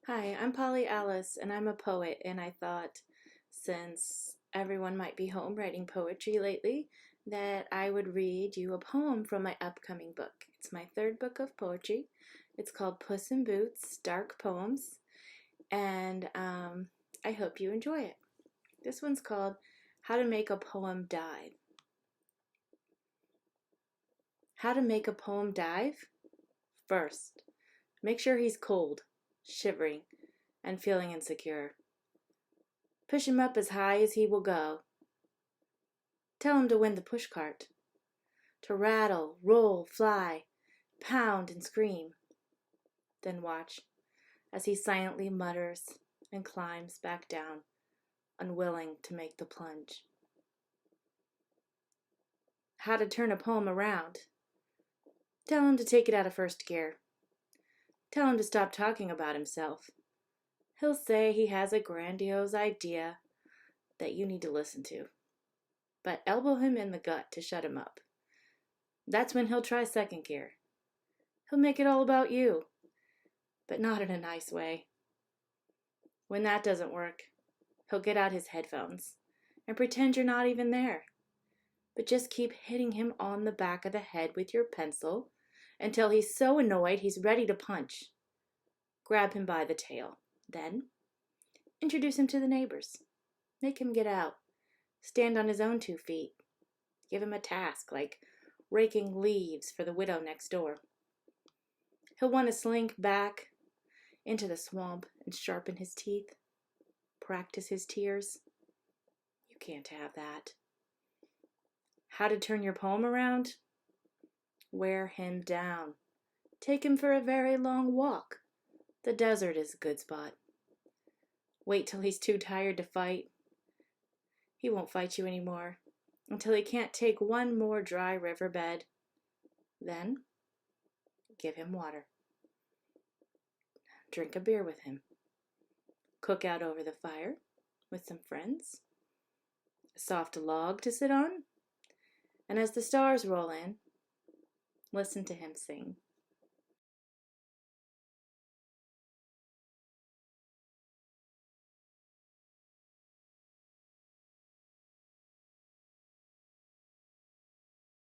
Hi, I'm Polly Alice, and I'm a poet, and I thought since everyone might be home writing poetry lately, that I would read you a poem from my upcoming book. It's my third book of poetry. It's called Puss in Boots, Dark Poems, and I hope you enjoy it. This one's called How to Make a Poem Dive. How to make a poem dive? First, make sure he's cold, shivering, and feeling insecure. Push him up as high as he will go. Tell him to win the pushcart, to rattle, roll, fly, pound, and scream. Then watch as he silently mutters and climbs back down, unwilling to make the plunge. How to turn a poem around. Tell him to take it out of first gear. Tell him to stop talking about himself. He'll say he has a grandiose idea that you need to listen to, but elbow him in the gut to shut him up. That's when he'll try second gear. He'll make it all about you, but not in a nice way. When that doesn't work, he'll get out his headphones and pretend you're not even there, but just keep hitting him on the back of the head with your pencil until he's so annoyed he's ready to punch. Grab him by the tail. Then, introduce him to the neighbors. Make him get out. Stand on his own 2 feet. Give him a task like raking leaves for the widow next door. He'll want to slink back into the swamp and sharpen his teeth. Practice his tears. You can't have that. How to turn your poem around? Wear him down. Take him for a very long walk. The desert is a good spot. Wait till he's too tired to fight. He won't fight you anymore until he can't take one more dry riverbed. Then, give him water. Drink a beer with him. Cook out over the fire with some friends. A soft log to sit on. And as the stars roll in, listen to him sing.